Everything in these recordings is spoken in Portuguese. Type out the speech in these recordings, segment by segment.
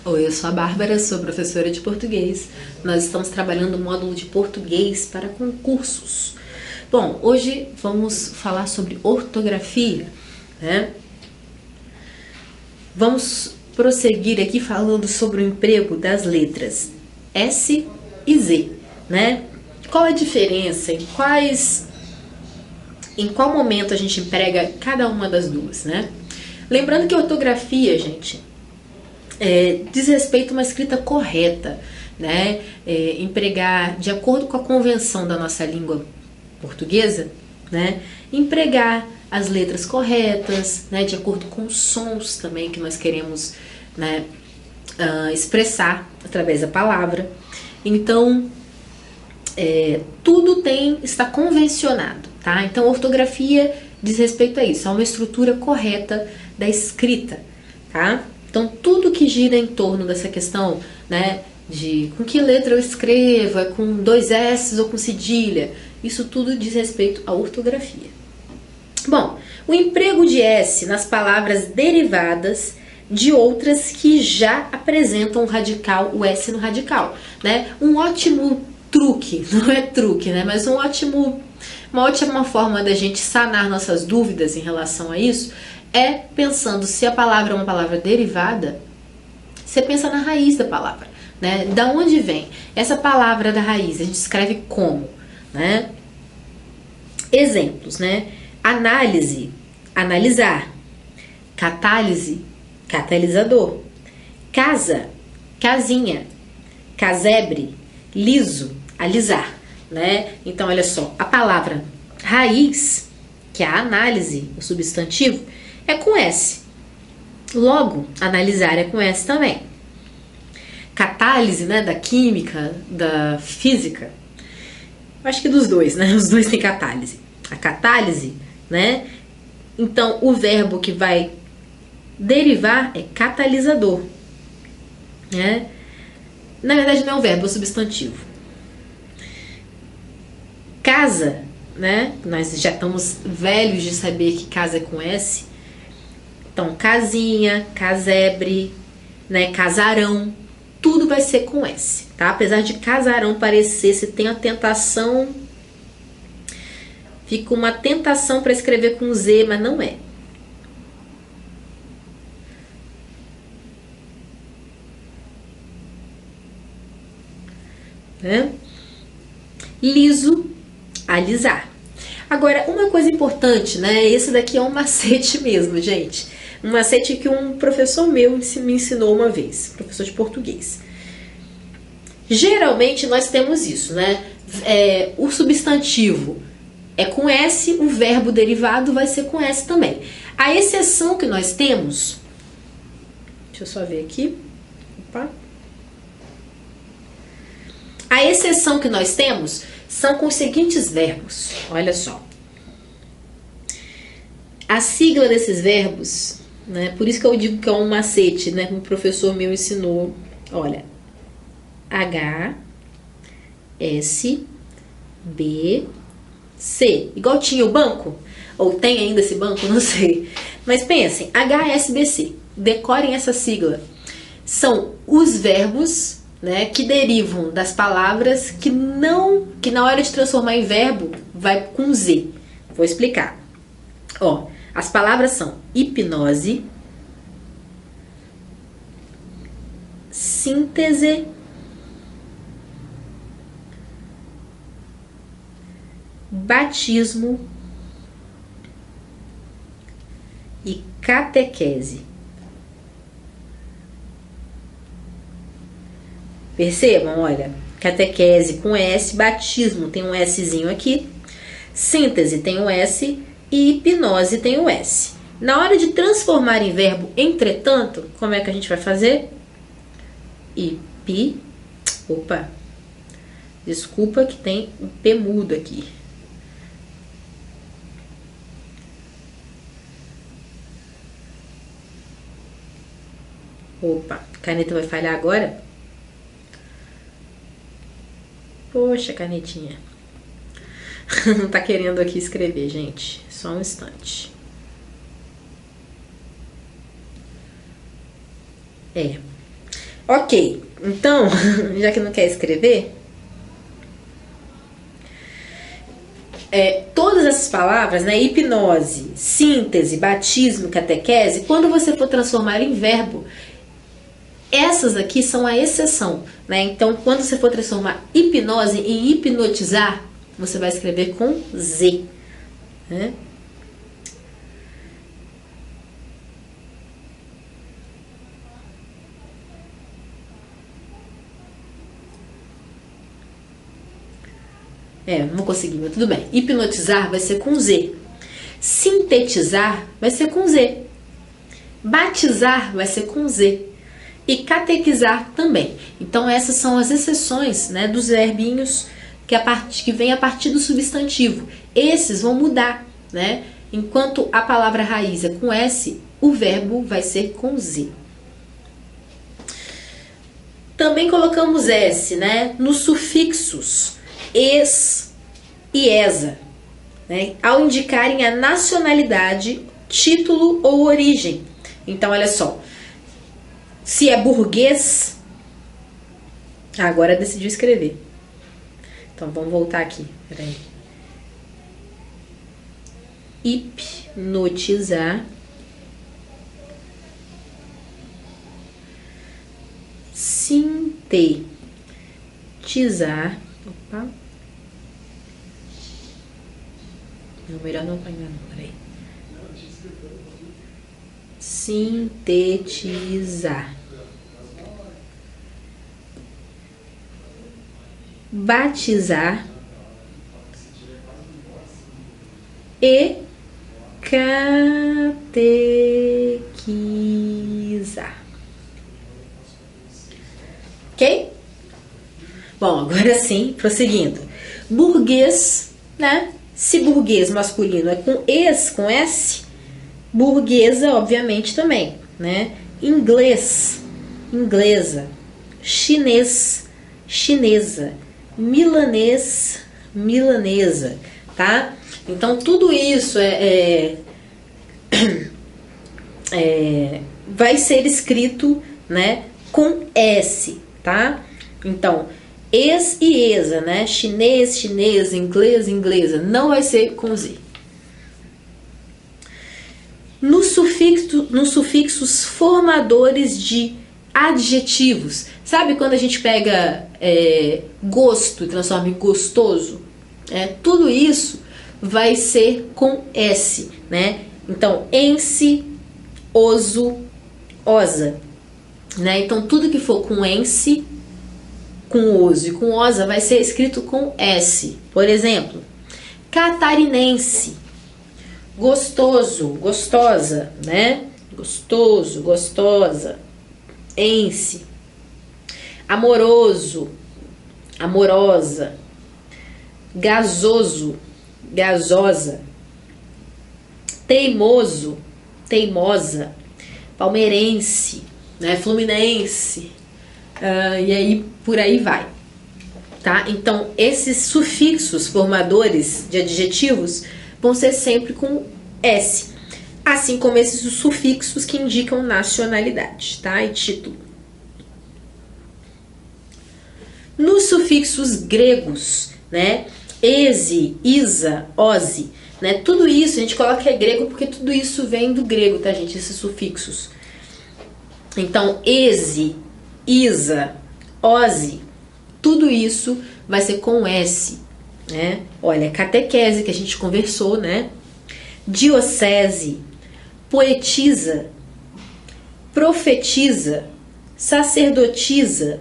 Oi, eu sou a Bárbara, sou professora de português. Nós estamos trabalhando o módulo de português para concursos. Bom, hoje vamos falar sobre ortografia, né? Vamos prosseguir aqui falando sobre o emprego das letras S e Z, né? Qual a diferença, em qual momento a gente emprega cada uma das duas, né? Lembrando que ortografia, gente, diz respeito a uma escrita correta, né? Empregar de acordo com a convenção da nossa língua portuguesa, né? Empregar as letras corretas, né? De acordo com os sons também que nós queremos, né? Expressar através da palavra. Então, tudo está convencionado, tá? Então, ortografia diz respeito a isso, a uma estrutura correta da escrita, tá? Então, tudo que gira em torno dessa questão, né, de com que letra eu escrevo, é com 2 S ou com cedilha, isso tudo diz respeito à ortografia. Bom, o emprego de S nas palavras derivadas de outras que já apresentam o radical, o S no radical, né? Um ótimo truque, não é truque, né? Mas uma ótima forma da gente sanar nossas dúvidas em relação a isso é pensando se a palavra é uma palavra derivada, você pensa na raiz da palavra, né? Da onde vem? Essa palavra da raiz, a gente escreve como, né? Exemplos, né? Análise, analisar. Catálise, catalisador. Casa, casinha. Casebre, liso, alisar, né? Então, olha só, a palavra raiz, que é a análise, o substantivo, é com S. Logo, analisar é com S também. Catálise, né, da química, da física, acho que dos dois, né? Os dois têm catálise. A catálise, né? Então, o verbo que vai derivar é catalisador, né? Na verdade, não é um verbo, é um substantivo. Casa, né? Nós já estamos velhos de saber que casa é com S. Então, casinha, casebre, né? Casarão, tudo vai ser com S, tá? Apesar de casarão parecer, se tem a tentação, fica uma tentação para escrever com Z, mas não é. Né? Liso, alisar. Agora, uma coisa importante, né? Esse daqui é um macete mesmo, gente. Um macete que um professor meu me ensinou uma vez, professor de português. Geralmente nós temos isso, né? O substantivo é com S, o verbo derivado vai ser com S também. A exceção que nós temos, deixa eu só ver aqui. Opa. A exceção que nós temos são com os seguintes verbos. Olha só. A sigla desses verbos, né? Por isso que eu digo que é um macete, né? Como o professor meu ensinou. Olha. H, S, B, C. Igual tinha o banco? Ou tem ainda esse banco? Não sei. Mas pensem, H, S, B, C. Decorem essa sigla. São os verbos, né, que derivam das palavras que na hora de transformar em verbo vai com Z. Vou explicar. Ó, as palavras são hipnose, síntese, batismo e catequese. Percebam, olha, catequese com S, batismo tem um Szinho aqui, síntese tem um S e hipnose tem um S. Na hora de transformar em verbo, entretanto, como é que a gente vai fazer? Opa, desculpa que tem um P mudo aqui. Opa, a caneta vai falhar agora? Poxa, canetinha. Não tá querendo aqui escrever, gente. Só um instante. Ok, então, já que não quer escrever, todas essas palavras, né, hipnose, síntese, batismo, catequese, quando você for transformar em verbo, essas aqui são a exceção, né? Então, quando você for transformar hipnose em hipnotizar, você vai escrever com Z, né? Não vou conseguir, mas tudo bem. Hipnotizar vai ser com Z. Sintetizar vai ser com Z. Batizar vai ser com Z. E catequizar também. Então essas são as exceções, né, dos verbinhos que vem a partir do substantivo. Esses vão mudar, né? Enquanto a palavra raiz é com S, o verbo vai ser com Z. Também colocamos S, né, nos sufixos es e esa, né, ao indicarem a nacionalidade, título ou origem. Então, olha só, se é burguês, agora decidiu escrever. Então, vamos voltar aqui, peraí. Hipnotizar, sintetizar, opa. Não, melhor não apanhar não, peraí. Sintetizar. Batizar. E catequizar. Ok? Bom, agora sim, prosseguindo. Burguês, né? Se burguês masculino é com es, com S, burguesa, obviamente, também, né? Inglês, inglesa. Chinês, chinesa. Milanês, milanesa, tá? Então, tudo isso vai ser escrito, né, com S, tá? Então, es e esa, né? Chinês, chinesa, inglês, inglesa. Não vai ser com Z. Nos sufixos formadores de adjetivos. Sabe quando a gente pega gosto e transforma em gostoso? Tudo isso vai ser com S, né? Então, ense, oso, osa, né? Então, tudo que for com ense, com oso e com osa vai ser escrito com S. Por exemplo, catarinense, gostoso, gostosa, né? Gostoso, gostosa. Ense. Amoroso, amorosa. Gasoso, gasosa. Teimoso, teimosa. Palmeirense, né? Fluminense. E aí por aí vai, tá? Então esses sufixos formadores de adjetivos vão ser sempre com S, assim como esses sufixos que indicam nacionalidade, tá? E título. Nos sufixos gregos, né? Ese, isa, ose, né? Tudo isso a gente coloca que é grego porque tudo isso vem do grego, tá, gente? Esses sufixos. Então, ese, isa, ose, tudo isso vai ser com S, né? Olha, catequese, que a gente conversou, né? Diocese, poetisa, profetiza, sacerdotisa,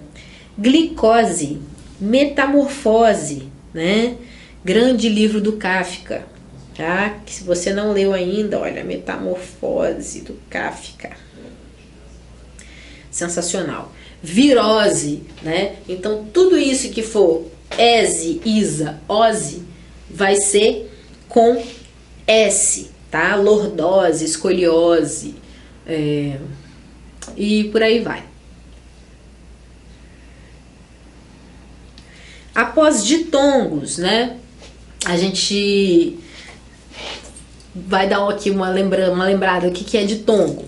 glicose, metamorfose, né? Grande livro do Kafka, tá? Que se você não leu ainda, olha, Metamorfose do Kafka. Sensacional. Virose, né? Então, tudo isso que for ese, isa, ose, vai ser com S, tá? Lordose, escoliose, e por aí vai. Após ditongos, né? A gente vai dar aqui uma lembrada. O que é ditongo?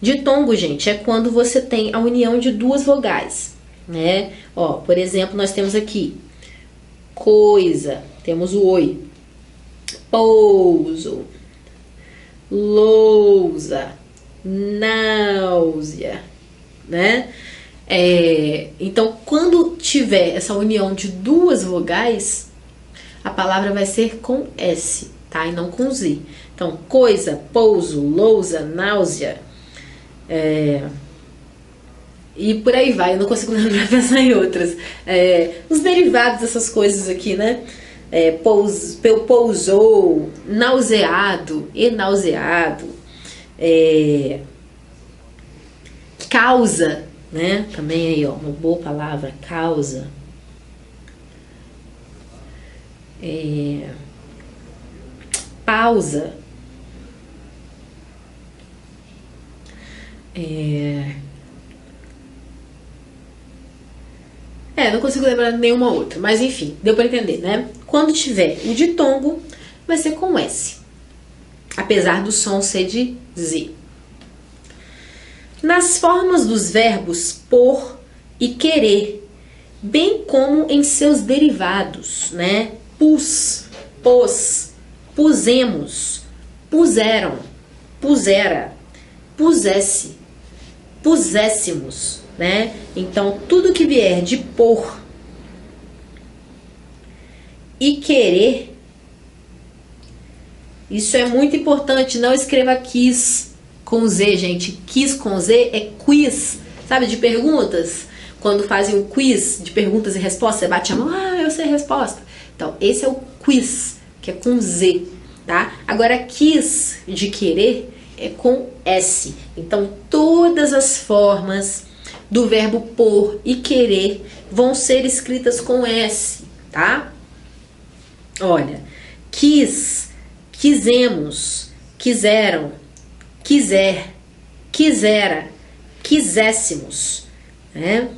Ditongo, gente, é quando você tem a união de duas vogais, né? Ó, por exemplo, nós temos aqui coisa, temos o oi. Pouso, lousa, náusea, né? Então, quando tiver essa união de duas vogais, a palavra vai ser com S, tá? E não com Z. Então, coisa, pouso, lousa, náusea, e por aí vai. Eu não consigo lembrar, pensar em outras. Os derivados dessas coisas aqui, né? Pousou, nauseado, enauseado, causa, né? Também aí, ó, uma boa palavra, causa. Pausa. Não consigo lembrar nenhuma outra, mas enfim, deu para entender, né? Quando tiver o ditongo, vai ser com S, apesar do som ser de Z. Nas formas dos verbos por e querer, bem como em seus derivados, né? Pus, pôs, pusemos, puseram, pusera, pusesse, puséssemos, né? Então, tudo que vier de por e querer, isso é muito importante. Não escreva quis com Z, gente. Quis com Z é quiz, sabe, de perguntas. Quando fazem um quiz de perguntas e respostas, você bate a mão, eu sei a resposta. Então, esse é o quiz, que é com Z, tá? Agora, quis de querer é com S. Então, todas as formas do verbo por e querer vão ser escritas com S, tá? Olha, quis, quisemos, quiseram, quiser, quisera, quiséssemos, né?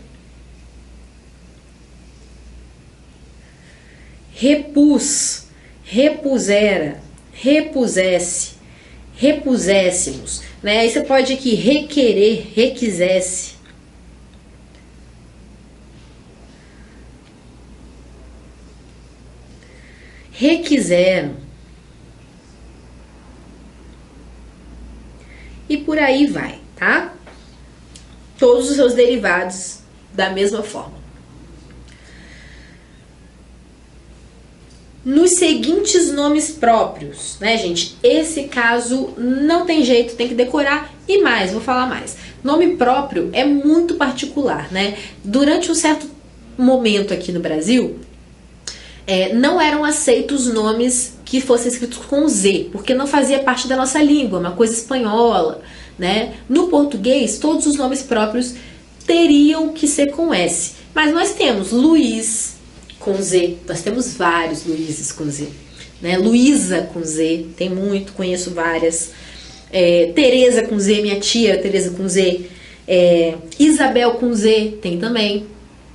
Repus, repusera, repusesse, repuséssemos, né? Aí você pode aqui requerer, requisesse. Requiseram. E por aí vai, tá? Todos os seus derivados da mesma forma. Nos seguintes nomes próprios, né, gente? Esse caso não tem jeito, tem que decorar. E mais, vou falar mais. Nome próprio é muito particular, né? Durante um certo momento aqui no Brasil, não eram aceitos nomes que fossem escritos com Z, porque não fazia parte da nossa língua, uma coisa espanhola, né? No português, todos os nomes próprios teriam que ser com S. Mas nós temos Luiz com Z, nós temos vários Luizes com Z, né? Luísa com Z, tem muito, conheço várias. Tereza com Z, minha tia Tereza com Z. Isabel com Z, tem também.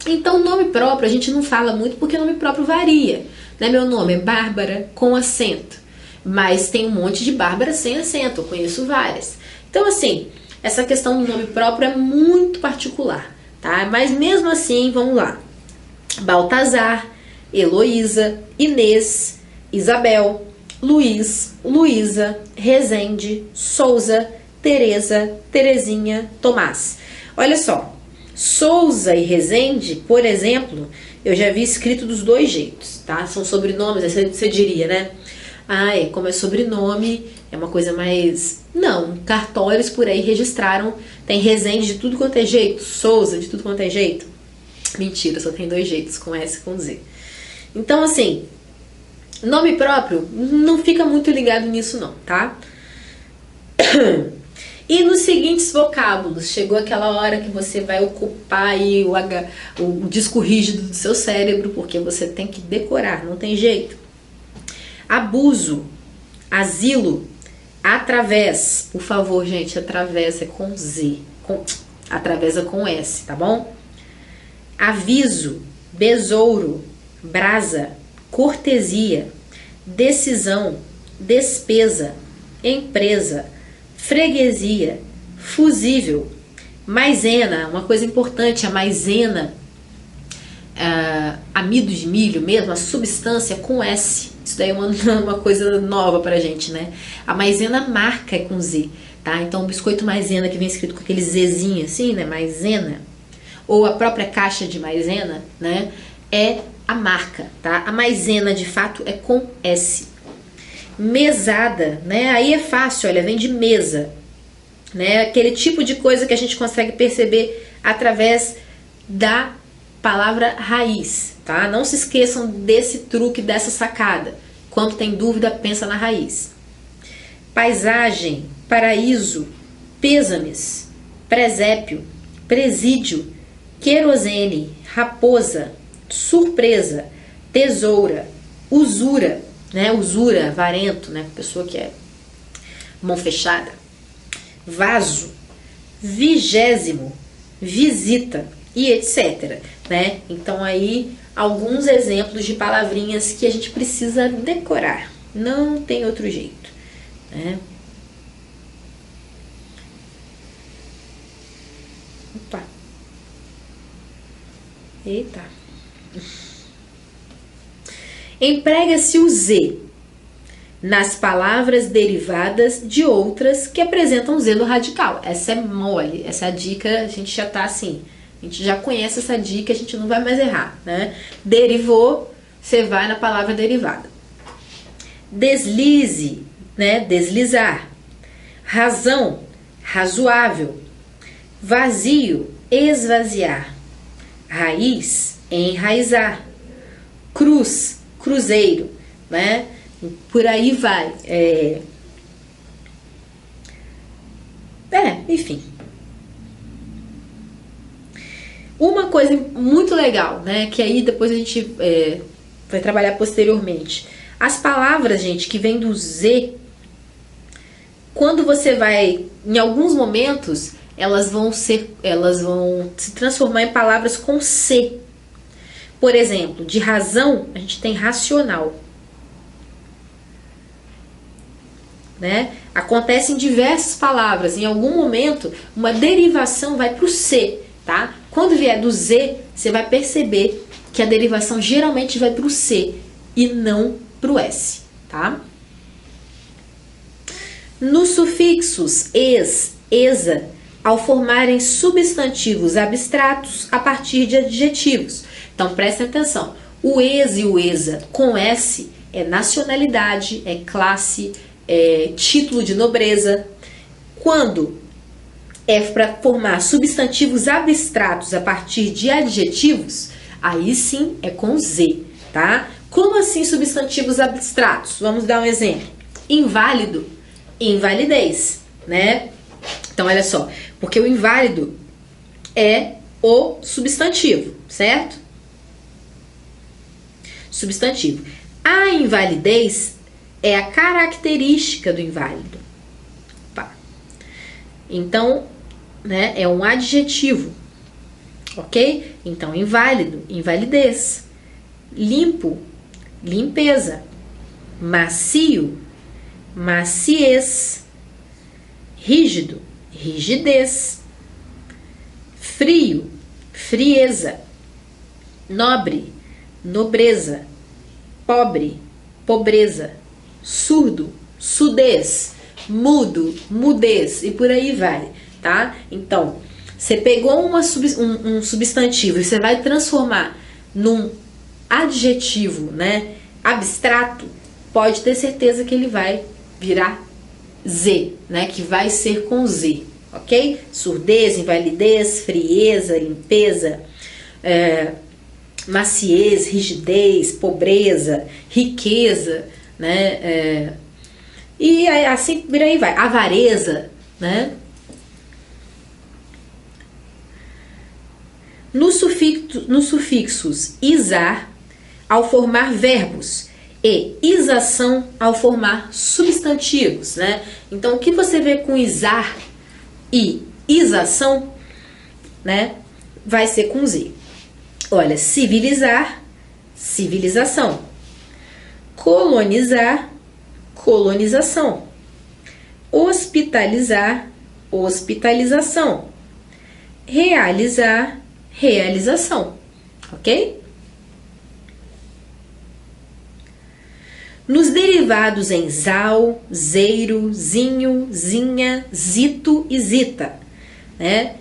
Então, nome próprio a gente não fala muito porque nome próprio varia, né? Meu nome é Bárbara com acento, mas tem um monte de Bárbara sem acento, eu conheço várias. Então, assim, essa questão do nome próprio é muito particular, tá? Mas mesmo assim, vamos lá. Baltazar, Heloísa, Inês, Isabel, Luiz, Luísa, Rezende, Souza, Tereza, Terezinha, Tomás. Olha só. Souza e Rezende, por exemplo, eu já vi escrito dos dois jeitos, tá? São sobrenomes, aí você diria, né? Como é sobrenome, é uma coisa mais... Não, cartórios por aí registraram, tem Rezende de tudo quanto é jeito, Souza de tudo quanto é jeito. Mentira, só tem dois jeitos, com S e com Z. Então, assim, nome próprio, não fica muito ligado nisso não, tá? E nos seguintes vocábulos, chegou aquela hora que você vai ocupar aí o disco rígido do seu cérebro, porque você tem que decorar, não tem jeito. Abuso, asilo, através, por favor, gente, através é com Z, através é com S, tá bom? Aviso, besouro, brasa, cortesia, decisão, despesa, empresa, freguesia, fusível. Maisena, uma coisa importante, a maisena, amido de milho mesmo, a substância com S. Isso daí é uma coisa nova pra gente, né? A maisena marca é com Z, tá? Então o biscoito maisena que vem escrito com aquele Zzinho assim, né? Maisena, ou a própria caixa de maisena, né? É a marca, tá? A maisena de fato é com S. Mesada, né? Aí é fácil, olha, vem de mesa, né? Aquele tipo de coisa que a gente consegue perceber através da palavra raiz, tá? Não se esqueçam desse truque, dessa sacada. Quando tem dúvida, pensa na raiz. Paisagem, paraíso, pêsames, presépio, presídio, querosene, raposa, surpresa, tesoura, usura, né? Usura, avarento, né? Pessoa que é mão fechada. Vaso, vigésimo, visita e etc, né? Então aí alguns exemplos de palavrinhas que a gente precisa decorar. Não tem outro jeito, né? Opa. Eita. Emprega-se o Z nas palavras derivadas de outras que apresentam Z no radical. Essa é mole, essa é a dica, a gente já tá assim, a gente já conhece essa dica, a gente não vai mais errar, né? Derivou, você vai na palavra derivada. Deslize, né? Deslizar. Razão, razoável. Vazio, esvaziar. Raiz, enraizar. Cruz, cruzeiro, né? Por aí vai. Enfim. Uma coisa muito legal, né? Que aí depois a gente vai trabalhar posteriormente. As palavras, gente, que vêm do Z, quando você vai, em alguns momentos, elas vão se transformar em palavras com C. Por exemplo, de razão, a gente tem racional. Né? Acontece em diversas palavras. Em algum momento, uma derivação vai para o C, tá? Quando vier do Z, você vai perceber que a derivação geralmente vai para o C e não para o S, tá? Nos sufixos es, esa, ao formarem substantivos abstratos a partir de adjetivos. Então, prestem atenção. O es e o esa com S é nacionalidade, é classe, título de nobreza. Quando é para formar substantivos abstratos a partir de adjetivos, aí sim é com Z, tá? Como assim substantivos abstratos? Vamos dar um exemplo. Inválido, invalidez, né? Então, olha só, porque o inválido é o substantivo, certo? Substantivo. A invalidez é a característica do inválido. Então, né, é um adjetivo, ok? Então, inválido, invalidez. Limpo, limpeza. Macio, maciez. Rígido, rigidez. Frio, frieza. Nobre, nobreza. Pobre, pobreza. Surdo, surdez. Mudo, mudez, e por aí vai, tá? Então, você pegou um substantivo e você vai transformar num adjetivo, né, abstrato, pode ter certeza que ele vai virar Z, né, que vai ser com Z, ok? Surdez, invalidez, frieza, limpeza, maciez, rigidez, pobreza, riqueza, né, e assim por aí vai. Avareza, né? Nos sufixos isar, ao formar verbos, e isação, ao formar substantivos, né? Então, o que você vê com isar e isação, né? Vai ser com Z. Olha, civilizar, civilização. Colonizar, colonização. Hospitalizar, hospitalização. Realizar, realização. Ok? Nos derivados em zal, zeiro, zinho, zinha, zito e zita, né?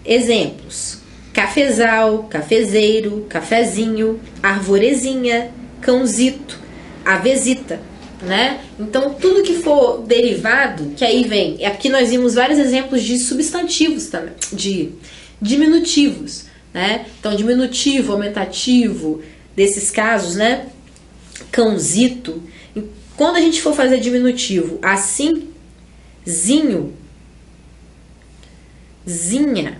Exemplos: cafezal, cafezeiro, cafezinho, arvorezinha, cãozito, avezita, né? Então, tudo que for derivado, que aí vem, aqui nós vimos vários exemplos de substantivos também, de diminutivos, né? Então, diminutivo, aumentativo, desses casos, né? Cãozito. Quando a gente for fazer diminutivo assim, zinho, zinha,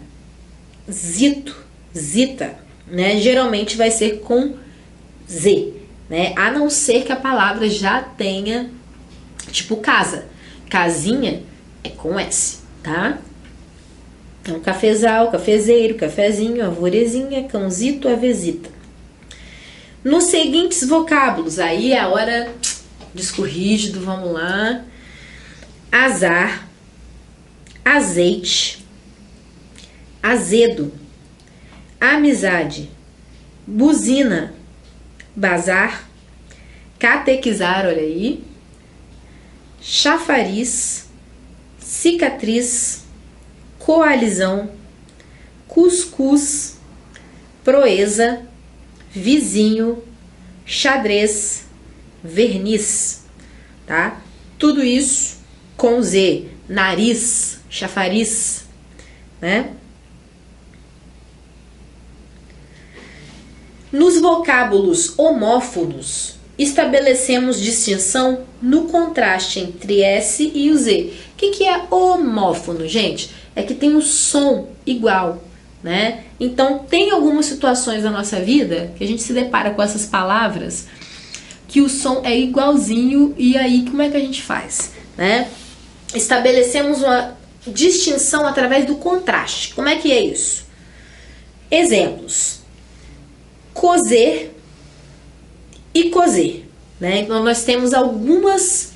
zito, zita, né? Geralmente vai ser com Z, né? A não ser que a palavra já tenha, tipo casa. Casinha é com S, tá? Então, cafezal, cafezeiro, cafezinho, arvorezinha, cãozito, avezita. Nos seguintes vocábulos, aí é a hora disco rígido, vamos lá. Azar, azeite, azedo, amizade, buzina, bazar, catequizar, olha aí, chafariz, cicatriz, coalizão, cuscuz, proeza, vizinho, xadrez, verniz, tá? Tudo isso com Z, nariz, chafariz, né? Nos vocábulos homófonos, estabelecemos distinção no contraste entre S e o Z. O que é homófono, gente? É que tem o som igual, né? Então, tem algumas situações na nossa vida que a gente se depara com essas palavras que o som é igualzinho, e aí como é que a gente faz, né? Estabelecemos uma distinção através do contraste. Como é que é isso? Exemplos: cozer e cozer, né? Então, nós temos algumas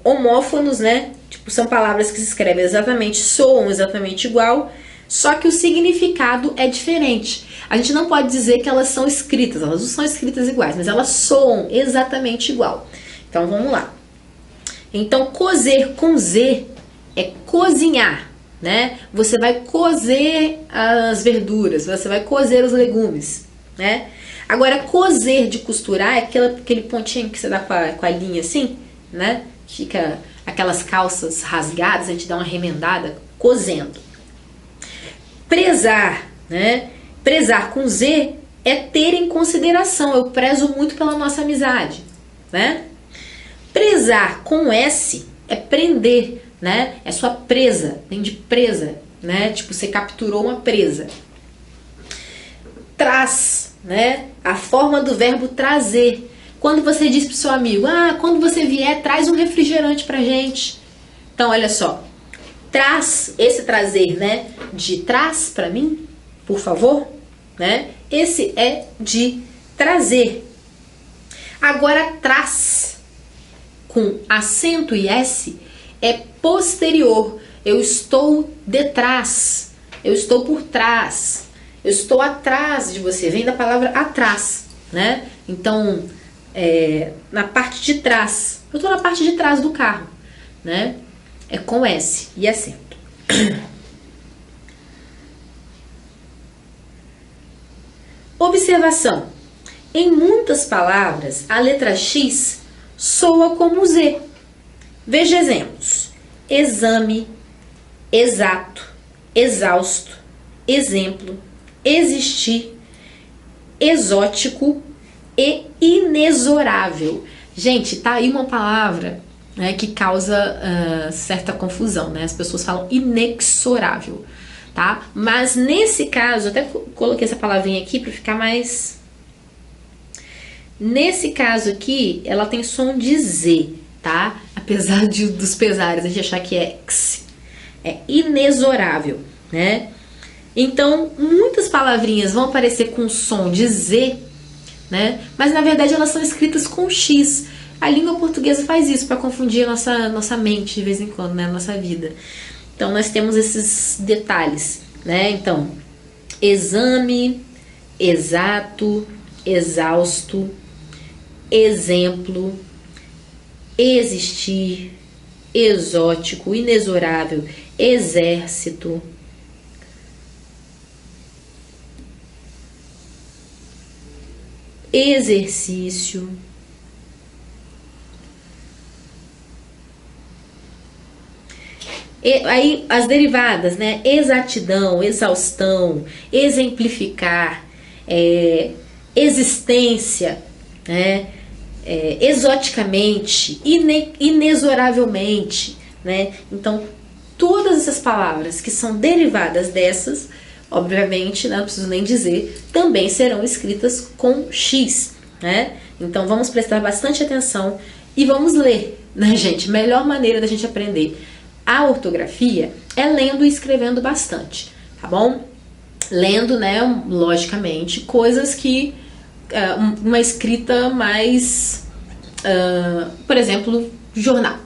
homófonos, né? Tipo, são palavras que se escrevem exatamente, soam exatamente igual, só que o significado é diferente. A gente não pode dizer que elas são escritas, elas não são escritas iguais, mas elas soam exatamente igual. Então, vamos lá. Então, cozer com Z é cozinhar, né? Você vai cozer as verduras, você vai cozer os legumes, né? Agora, cozer de costurar é aquele pontinho que você dá com a linha assim, né? Fica aquelas calças rasgadas, a gente dá uma remendada, cozendo. Prezar, né? Prezar com Z é ter em consideração. Eu prezo muito pela nossa amizade, né? Prezar com S é prender, né? É sua presa, vem de presa, né? Tipo, você capturou uma presa. Traz, né? A forma do verbo trazer. Quando você diz pro seu amigo, quando você vier, traz um refrigerante pra gente. Então, olha só. Traz, esse trazer, né? De traz pra mim, por favor, né? Esse é de trazer. Agora, traz, com acento e S, é posterior. Eu estou detrás. Eu estou por trás. Eu estou atrás de você. Vem da palavra atrás, né? Então, na parte de trás. Eu estou na parte de trás do carro, né? É com S e acento. Observação. Em muitas palavras, a letra X soa como Z. Veja exemplos: exame, exato, exausto, exemplo, existir, exótico e inexorável. Gente, tá aí uma palavra, né, que causa certa confusão, né? As pessoas falam inexorável, tá? Mas nesse caso, até coloquei essa palavrinha aqui para ficar mais... Nesse caso aqui, ela tem som de Z, tá? Apesar dos pesares, a gente achar que é X. É inexorável, né? Então, muitas palavrinhas vão aparecer com som de Z, né? Mas na verdade elas são escritas com X. A língua portuguesa faz isso para confundir a nossa mente de vez em quando, né? A nossa vida. Então, nós temos esses detalhes, né? Então, exame, exato, exausto, exemplo, existir, exótico, inexorável, exército, exercício, aí as derivadas, né? Exatidão, exaustão, exemplificar, existência, né? Exoticamente, inexoravelmente, né? Então, todas essas palavras que são derivadas dessas, obviamente, não preciso nem dizer, também serão escritas com X, né? Então, vamos prestar bastante atenção e vamos ler, né, gente? Melhor maneira da gente aprender a ortografia é lendo e escrevendo bastante, tá bom? Lendo, né, logicamente, coisas que uma escrita mais, por exemplo, jornal.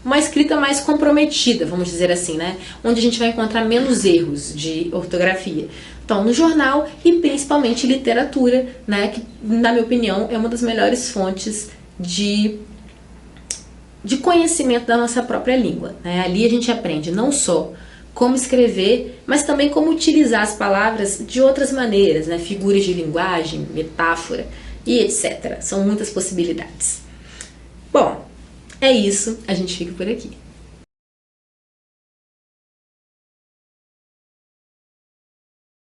Uma escrita mais comprometida, vamos dizer assim, né? Onde a gente vai encontrar menos erros de ortografia. Então, no jornal e principalmente literatura, né? Que, na minha opinião, é uma das melhores fontes de conhecimento da nossa própria língua, né? Ali a gente aprende não só como escrever, mas também como utilizar as palavras de outras maneiras, né? Figuras de linguagem, metáfora e etc. São muitas possibilidades. Bom, é isso, a gente fica por aqui.